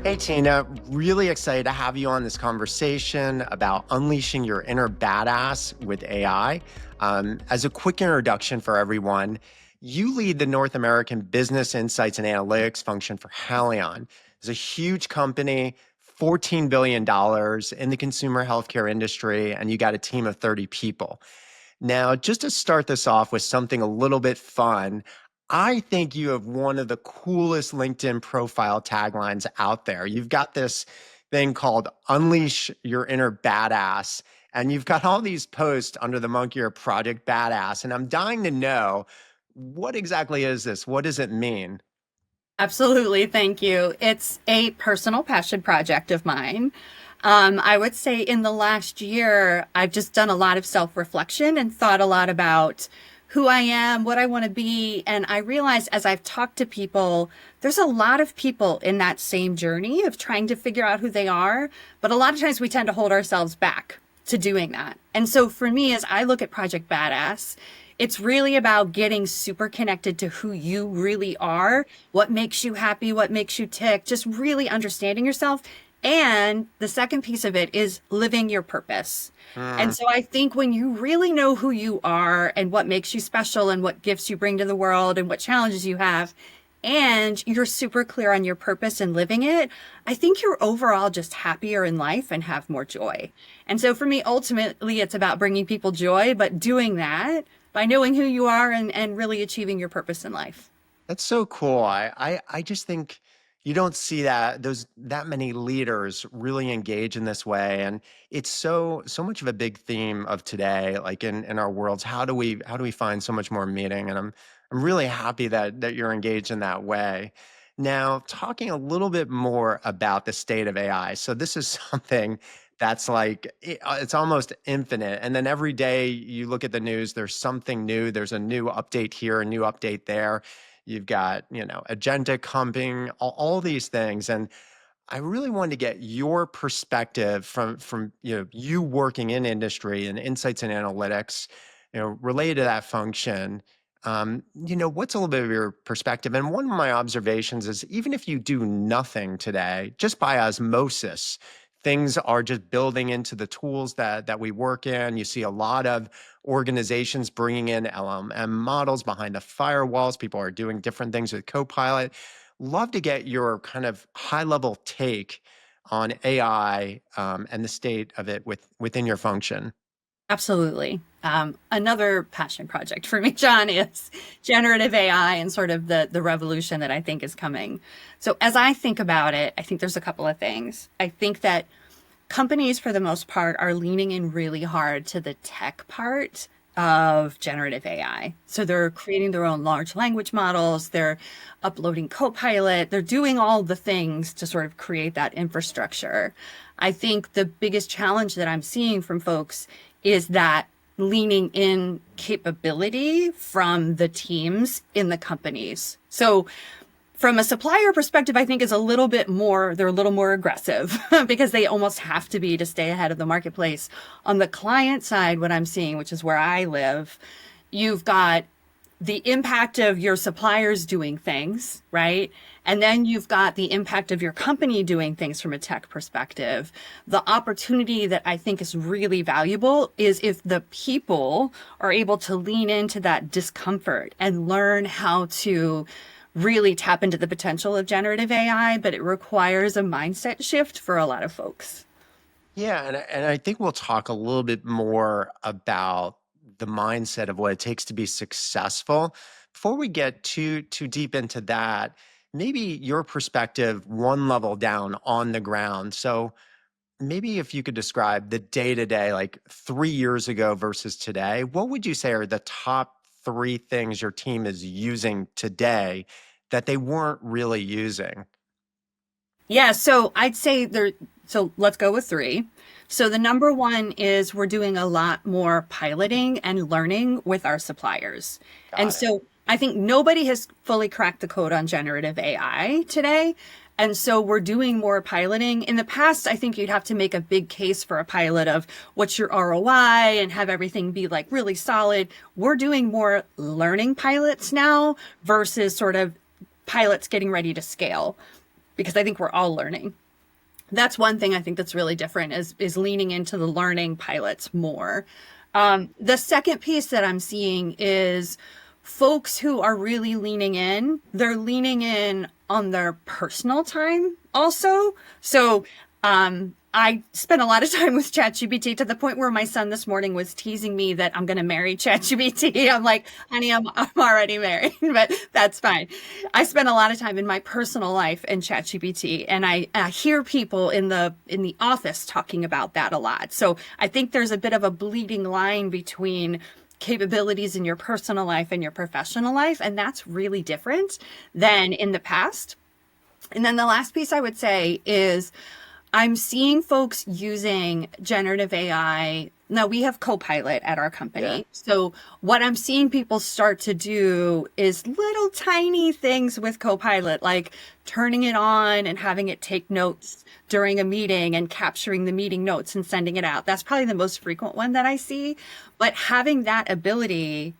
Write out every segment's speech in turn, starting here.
Hey, Tina, really excited to have you on this conversation about unleashing your inner badass with AI. As a quick introduction for everyone, you lead the North American Business Insights and Analytics function for Halion. It's a huge company, $14 billion in the consumer healthcare industry, and you got a team of 30 people. Now, just to start this off with something a little bit fun, I think you have one of the coolest LinkedIn profile taglines out there. You've got this thing called Unleash Your Inner Badass, and you've got all these posts under the monkey or Project Badass. And I'm dying to know, what exactly is this? What does it mean? Absolutely, thank you. It's a personal passion project of mine. I would say in the last year, I've just done a lot of self-reflection and thought a lot about who I am, what I want to be. And I realized as I've talked to people, there's a lot of people in that same journey of trying to figure out who they are. But a lot of times we tend to hold ourselves back to doing that. And so for me, as I look at Project Badass, it's really about getting super connected to who you really are, what makes you happy, what makes you tick, just really understanding yourself. And the second piece of it is living your purpose. Hmm. And so I think when you really know who you are and what makes you special and what gifts you bring to the world and what challenges you have, and you're super clear on your purpose and living it, I think you're overall just happier in life and have more joy. And so for me, ultimately, it's about bringing people joy, but doing that by knowing who you are and really achieving your purpose in life. That's so cool. I just think you don't see that many leaders really engage in this way, and it's so much of a big theme of today, like in our worlds. How do we find so much more meaning? And I'm really happy that you're engaged in that way. Now, talking a little bit more about the state of AI. So this is something that's like it's almost infinite. And then every day you look at the news, there's something new. There's a new update here, a new update there. You've got, agentic humping, all these things. And I really wanted to get your perspective from you working in industry and insights and analytics, related to that function. What's a little bit of your perspective? And one of my observations is even if you do nothing today, just by osmosis, things are just building into the tools that we work in. You see a lot of organizations bringing in LLM models behind the firewalls. People are doing different things with Copilot. Love to get your kind of high level take on AI, and the state of it within your function. Absolutely. Another passion project for me, John, is generative AI and sort of the revolution that I think is coming. So as I think about it, I think there's a couple of things. I think that companies, for the most part, are leaning in really hard to the tech part of generative AI. So they're creating their own large language models, they're uploading Copilot, they're doing all the things to sort of create that infrastructure. I think the biggest challenge that I'm seeing from folks is that leaning in capability from the teams in the companies. So from a supplier perspective, I think is a little bit more, they're a little more aggressive because they almost have to be to stay ahead of the marketplace. On the client side, what I'm seeing, which is where I live, you've got the impact of your suppliers doing things, right? And then you've got the impact of your company doing things from a tech perspective. The opportunity that I think is really valuable is if the people are able to lean into that discomfort and learn how to really tap into the potential of generative AI, but it requires a mindset shift for a lot of folks. Yeah, and I think we'll talk a little bit more about the mindset of what it takes to be successful. Before we get too deep into that, maybe your perspective one level down on the ground. So maybe if you could describe the day to day, like 3 years ago versus today, what would you say are the top three things your team is using today that they weren't really using? Yeah, so I'd say there, so let's go with three. So the number one is we're doing a lot more piloting and learning with our suppliers. And Got it. so I think nobody has fully cracked the code on generative AI today. And so we're doing more piloting. In the past, I think you'd have to make a big case for a pilot of what's your ROI and have everything be like really solid. We're doing more learning pilots now versus sort of pilots getting ready to scale. because I think we're all learning. That's one thing I think that's really different is leaning into the learning pilots more. The second piece that I'm seeing is folks who are really leaning in. They're leaning in on their personal time also. So I spent a lot of time with ChatGPT to the point where my son this morning was teasing me that I'm going to marry ChatGPT. I'm like, honey, I'm already married, but that's fine. I spend a lot of time in my personal life in ChatGPT, and I hear people in the office talking about that a lot. So I think there's a bit of a bleeding line between capabilities in your personal life and your professional life, and that's really different than in the past. And then the last piece I would say is I'm seeing folks using generative AI. Now we have Copilot at our Yeah. company. So what I'm seeing people start to do is little tiny things with Copilot, like turning it on and having it take notes during a meeting and capturing the meeting notes and sending it out. That's probably the most frequent one that I see. But having that ability,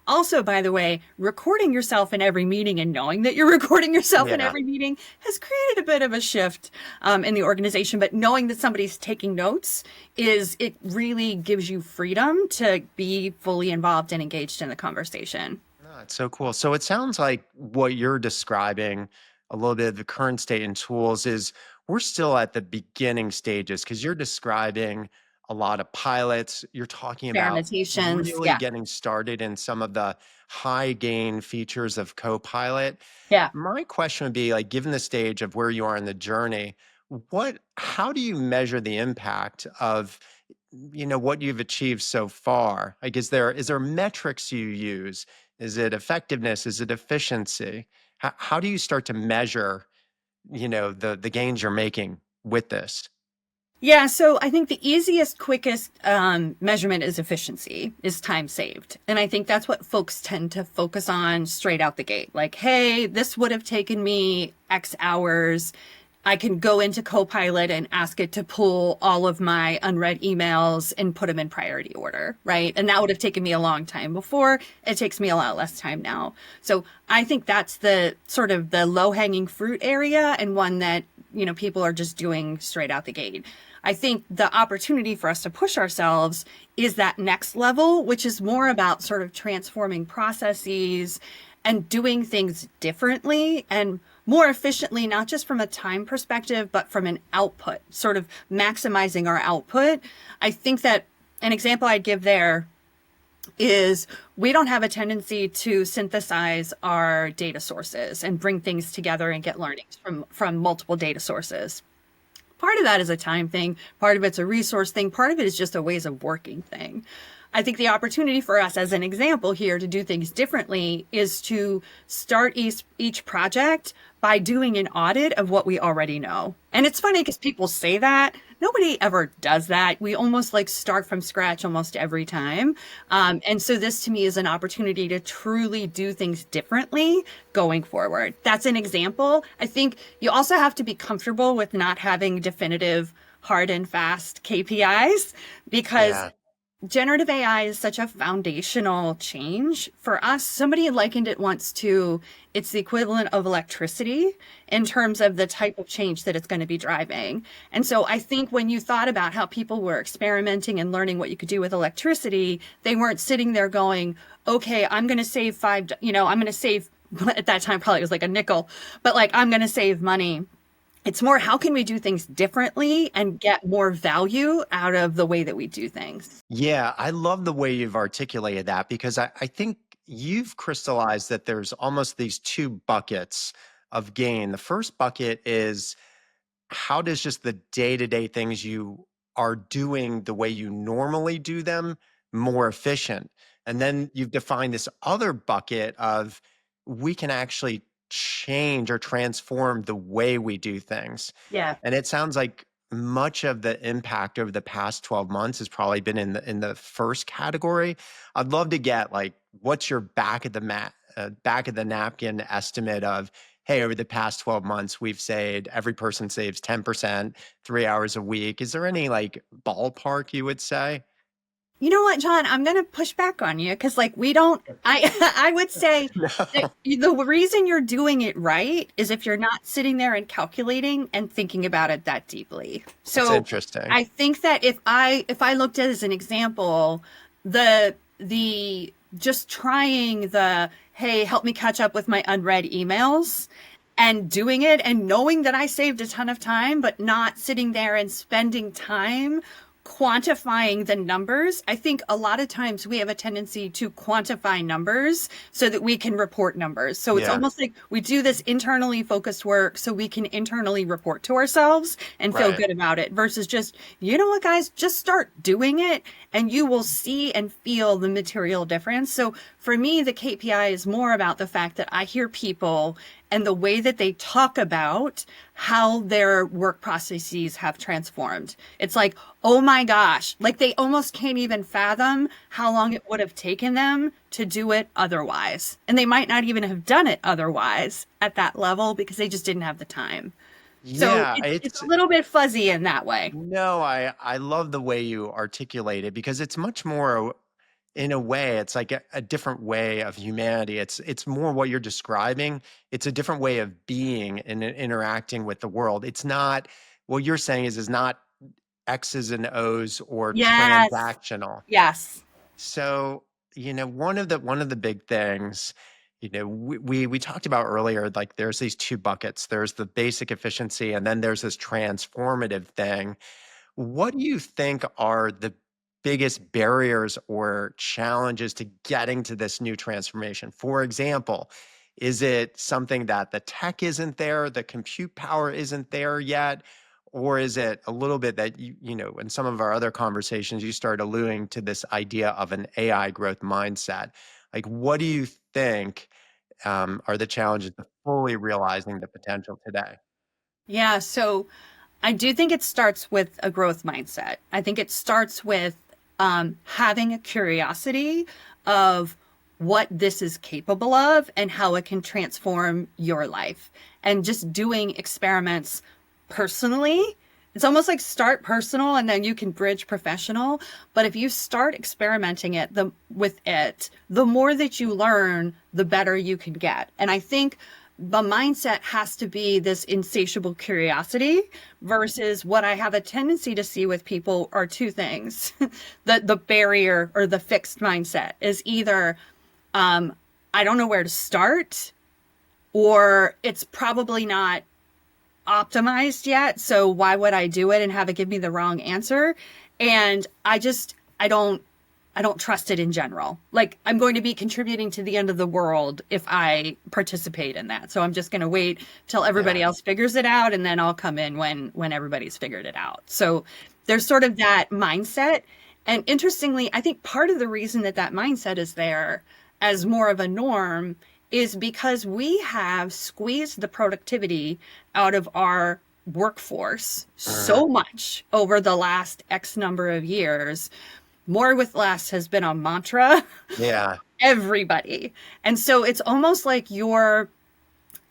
also, by the way, recording yourself in every meeting and knowing that you're recording yourself in Yeah. every meeting has created a bit of a shift in the organization. But knowing that somebody's taking notes it really gives you freedom to be fully involved and engaged in the conversation. No, it's so cool. So it sounds like what you're describing, a little bit of the current state and tools, is we're still at the beginning stages because you're describing a lot of pilots. You're talking about Experimentations, really yeah, getting started in some of the high gain features of Copilot. yeah. My question would be like, given the stage of where you are in the journey, how do you measure the impact of, what you've achieved so far? Like, is there metrics you use? Is it effectiveness? Is it efficiency? How do you start to measure, the gains you're making with this? Yeah, so I think the easiest, quickest measurement is efficiency, is time saved. And I think that's what folks tend to focus on straight out the gate. Like, hey, this would have taken me X hours. I can go into Copilot and ask it to pull all of my unread emails and put them in priority order, right? And that would have taken me a long time before. It takes me a lot less time now. So I think that's the sort of the low hanging fruit area and one that, people are just doing straight out the gate. I think the opportunity for us to push ourselves is that next level, which is more about sort of transforming processes and doing things differently and more efficiently, not just from a time perspective, but from an output, sort of maximizing our output. I think that an example I'd give there is we don't have a tendency to synthesize our data sources and bring things together and get learnings from multiple data sources. Part of that is a time thing, part of it's a resource thing, part of it is just a ways of working thing. I think the opportunity for us as an example here to do things differently is to start each project by doing an audit of what we already know. And it's funny because people say that. Nobody ever does that. We almost like start from scratch almost every time. And so this to me is an opportunity to truly do things differently going forward. That's an example. I think you also have to be comfortable with not having definitive hard and fast KPIs because Yeah. generative AI is such a foundational change for us. Somebody likened it once to it's the equivalent of electricity in terms of the type of change that it's going to be driving. And so I think when you thought about how people were experimenting and learning what you could do with electricity, they weren't sitting there going, okay, I'm going to save I'm going to save at that time, probably it was like a nickel, but like, I'm going to save money. It's more, how can we do things differently and get more value out of the way that we do things? Yeah, I love the way you've articulated that because I think you've crystallized that there's almost these two buckets of gain. The first bucket is how does just the day-to-day things you are doing the way you normally do them more efficient? And then you've defined this other bucket of we can actually change or transform the way we do things. Yeah. And it sounds like much of the impact over the past 12 months has probably been in the first category. I'd love to get like what's your back of the napkin estimate of, hey, over the past 12 months, every person saves 10%, 3 hours a week. Is there any like ballpark you would say? You know what, John? I'm going to push back on you because, like, we don't. I I would say that No, the reason you're doing it right is if you're not sitting there and calculating and thinking about it that deeply. that's So interesting. I think that if I looked at it as an example, the just trying the hey, help me catch up with my unread emails and doing it and knowing that I saved a ton of time, but not sitting there and spending time quantifying the numbers. I think a lot of times we have a tendency to quantify numbers so that we can report numbers. So it's Yeah, almost like we do this internally focused work so we can internally report to ourselves and feel right. good about it versus just, you know what, guys, just start doing it and you will see and feel the material difference. So for me, the KPI is more about the fact that I hear people and the way that they talk about how their work processes have transformed. It's like, oh my gosh, like they almost can't even fathom how long it would have taken them to do it otherwise. And they might not even have done it otherwise at that level because they just didn't have the time. So Yeah, it's a little bit fuzzy in that way. no, I love the way you articulate it because it's much more in a way, it's like a different way of humanity. It's more what you're describing. It's a different way of being and interacting with the world. It's not what you're saying is not X's and O's or Yes. transactional. Yes. So, one of the big things, we talked about earlier, like there's these two buckets. There's the basic efficiency, and then there's this transformative thing. What do you think are the biggest barriers or challenges to getting to this new transformation? For example, is it something that the tech isn't there, the compute power isn't there yet? Or is it a little bit that in some of our other conversations, you start alluding to this idea of an AI growth mindset? Like, what do you think are the challenges to fully realizing the potential today? Yeah. So I do think it starts with a growth mindset. I think it starts with having a curiosity of what this is capable of and how it can transform your life, and just doing experiments personally. It's almost like start personal and then you can bridge professional. But if you start experimenting with it, the more that you learn, the better you can get. And I think the mindset has to be this insatiable curiosity versus what I have a tendency to see with people are two things. The barrier or the fixed mindset is either I don't know where to start, or it's probably not optimized yet. So why would I do it and have it give me the wrong answer? And I don't trust it in general. Like I'm going to be contributing to the end of the world if I participate in that. So I'm just going to wait till everybody Yeah. else figures it out and then I'll come in when everybody's figured it out. So there's sort of that mindset. And interestingly, I think part of the reason that that mindset is there as more of a norm is because we have squeezed the productivity out of our workforce so Mhm. much over the last X number of years. More with less has been a mantra. Yeah. Everybody. And so it's almost like you're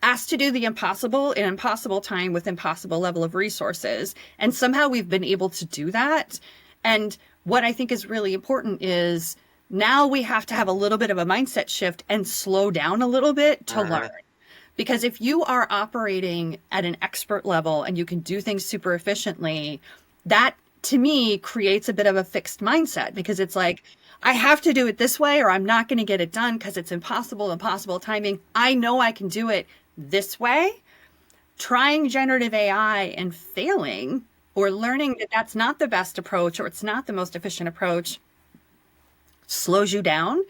asked to do the impossible in impossible time with impossible level of resources. And somehow we've been able to do that. And what I think is really important is now we have to have a little bit of a mindset shift and slow down a little bit to learn. Mhm. Because if you are operating at an expert level and you can do things super efficiently, that to me creates a bit of a fixed mindset because it's like, I have to do it this way or I'm not going to get it done because it's impossible timing. I know I can do it this way. Trying generative AI and failing or learning that that's not the best approach or it's not the most efficient approach slows you down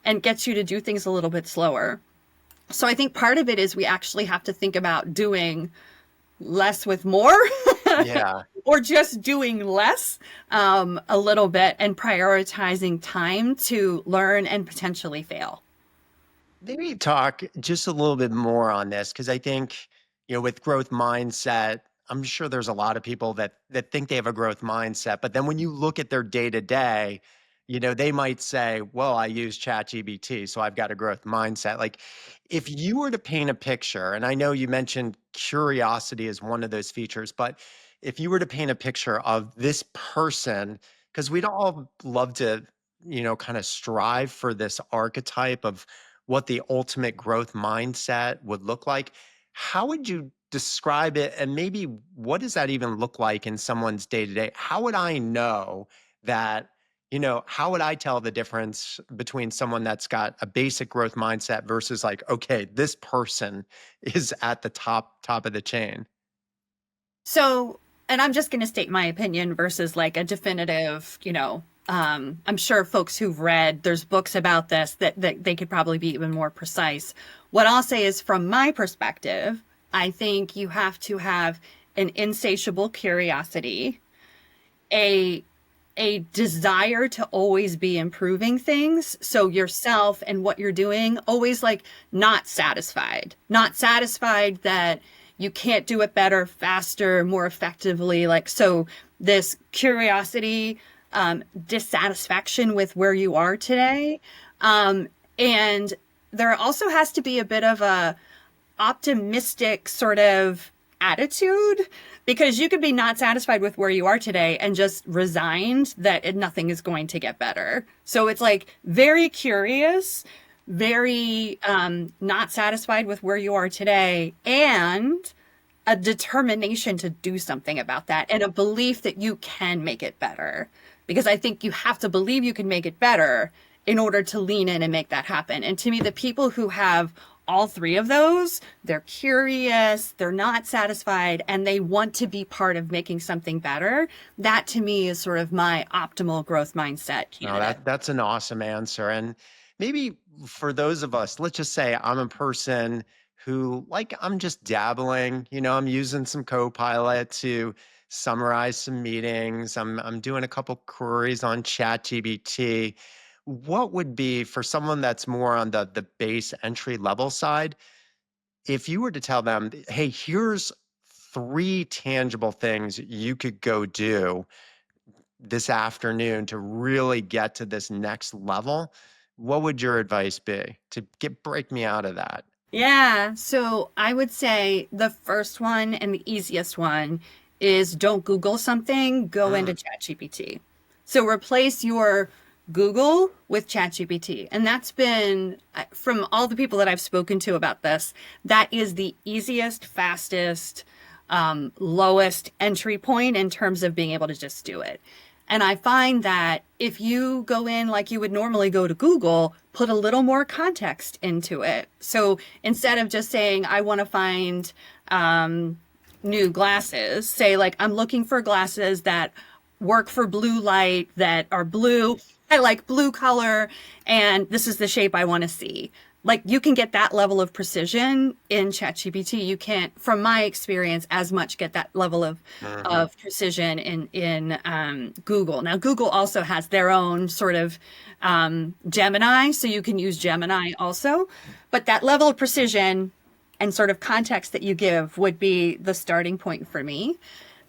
and gets you to do things a little bit slower. So I think part of it is we actually have to think about doing less with more Yeah. or just doing less a little bit and prioritizing time to learn and potentially fail. Maybe talk just a little bit more on this because I think, with growth mindset, I'm sure there's a lot of people that think they have a growth mindset, but then when you look at their day to day, they might say, "Well, I use ChatGPT, so I've got a growth mindset." Like, if you were to paint a picture, and I know you mentioned curiosity is one of those features, but if you were to paint a picture of this person because we'd all love to, kind of strive for this archetype of what the ultimate growth mindset would look like. How would you describe it? And maybe what does that even look like in someone's day to day? How would I know that? How would I tell the difference between someone that's got a basic growth mindset versus like, okay, this person is at the top of the chain? So, and I'm just going to state my opinion versus like a definitive, I'm sure folks who've read, there's books about this that they could probably be even more precise. What I'll say is from my perspective, I think you have to have an insatiable curiosity, a a desire to always be improving things. So yourself and what you're doing, always like not satisfied that you can't do it better, faster, more effectively. Like, so this curiosity, dissatisfaction with where you are today. And there also has to be a bit of a optimistic sort of attitude because you could be not satisfied with where you are today and just resigned that nothing is going to get better. So it's like very curious, very not satisfied with where you are today, and a determination to do something about that and a belief that you can make it better. Because I think you have to believe you can make it better in order to lean in and make that happen. And to me, the people who have all three of those, they're curious, they're not satisfied, and they want to be part of making something better. That to me is sort of my optimal growth mindset No, candidate. that's an awesome answer. And maybe for those of us, let's just say I'm a person who, like, I'm just dabbling, I'm using some Copilot to summarize some meetings. I'm doing a couple queries on ChatGPT. What would be for someone that's more on the base entry level side, if you were to tell them, hey, here's three tangible things you could go do this afternoon to really get to this next level, what would your advice be to break me out of that? Yeah, so I would say the first one and the easiest one is don't Google something, go into Mm, ChatGPT. So replace your Google with ChatGPT. And that's been, from all the people that I've spoken to about this, that is the easiest, fastest, lowest entry point in terms of being able to just do it. And I find that if you go in like you would normally go to Google, put a little more context into it. So instead of just saying, I want to find new glasses, say, like, I'm looking for glasses that work for blue light, that are blue. I like blue color, and this is the shape I want to see. Like, you can get that level of precision in ChatGPT. You can't, from my experience, as much get that level mhm. of precision in Google. Now, Google also has their own sort of Gemini, so you can use Gemini also. But that level of precision and sort of context that you give would be the starting point for me.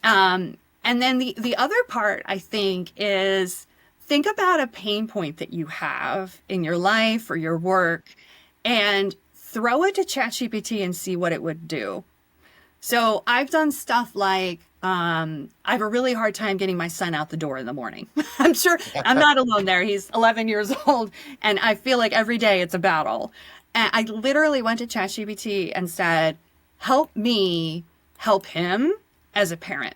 And then the other part, I think, is think about a pain point that you have in your life or your work and throw it to ChatGPT and see what it would do. So I've done stuff like I have a really hard time getting my son out the door in the morning. I'm sure I'm not alone there. He's 11 years old, and I feel like every day it's a battle. And I literally went to ChatGPT and said, "Help me help him as a parent."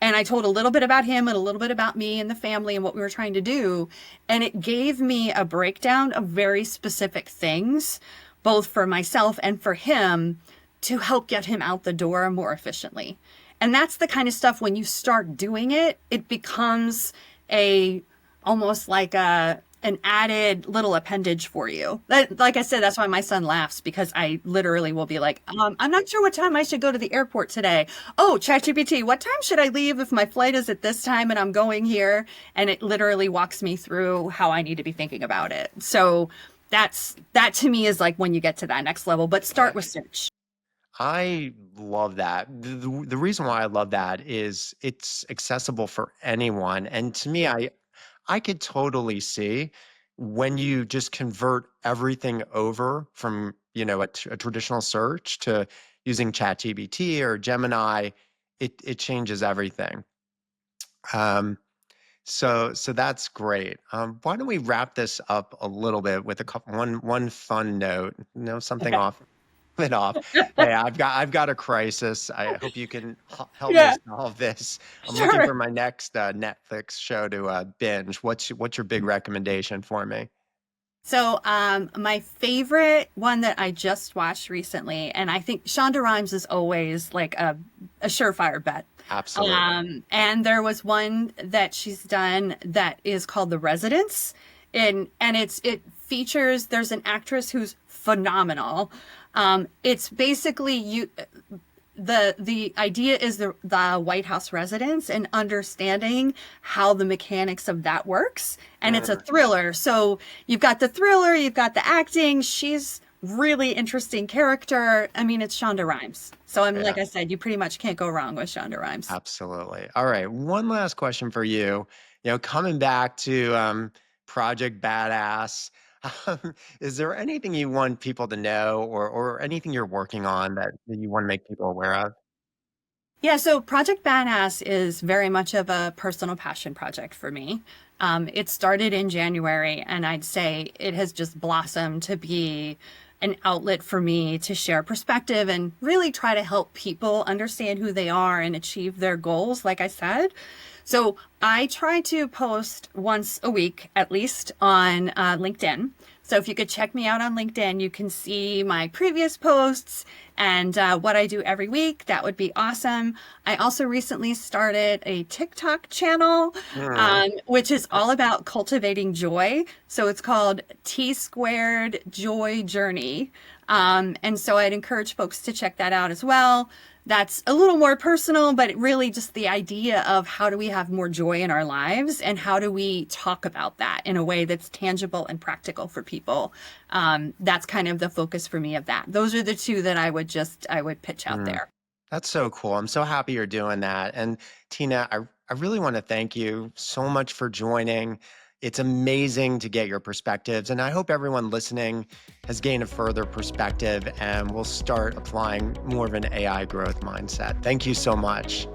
And I told a little bit about him and a little bit about me and the family and what we were trying to do. And it gave me a breakdown of very specific things, both for myself and for him, to help get him out the door more efficiently. And that's the kind of stuff when you start doing it, it becomes a almost like a an added little appendage for you. Like I said, that's why my son laughs because I literally will be like, I'm not sure what time I should go to the airport today. Oh, ChatGPT, what time should I leave if my flight is at this time and I'm going here? And it literally walks me through how I need to be thinking about it. So that to me is like when you get to that next level, but start with search. I love that. The reason why I love that is it's accessible for anyone. And to me, I could totally see when you just convert everything over from, a traditional search to using ChatGPT or Gemini, it changes everything. Um, So that's great. Why don't we wrap this up a little bit with a couple one fun note? Something Okay. off it off. Hey, I've got a crisis. I hope you can help me Yeah, solve this. I'm looking sure. for my next Netflix show to binge. What's your big recommendation for me? So, my favorite one that I just watched recently, and I think Shonda Rhimes is always like a surefire bet. Absolutely. And there was one that she's done that is called The Residence, and it features there's an actress who's phenomenal. It's basically the idea is the White House residence and understanding how the mechanics of that works. And it's a Mm, thriller. So you've got the thriller, you've got the acting. She's really interesting character. I mean, it's Shonda Rhimes. So I'm like yeah. I said, you pretty much can't go wrong with Shonda Rhimes. Absolutely. All right. One last question for you. Coming back to Project Badass, is there anything you want people to know or anything you're working on that you want to make people aware of? Yeah, so Project Badass is very much of a personal passion project for me. It started in January, and I'd say it has just blossomed to be an outlet for me to share perspective and really try to help people understand who they are and achieve their goals, like I said. So I try to post once a week at least on LinkedIn. So if you could check me out on LinkedIn, you can see my previous posts and what I do every week. That would be awesome. I also recently started a TikTok channel, Mm, which is all about cultivating joy. So it's called T Squared Joy Journey. And so I'd encourage folks to check that out as well. That's a little more personal, but really just the idea of how do we have more joy in our lives and how do we talk about that in a way that's tangible and practical for people. That's kind of the focus for me of that. Those are the two that I would pitch out mm. there. That's so cool. I'm so happy you're doing that. And Tina, I really want to thank you so much for joining. It's amazing to get your perspectives. And I hope everyone listening has gained a further perspective and will start applying more of an AI growth mindset. Thank you so much.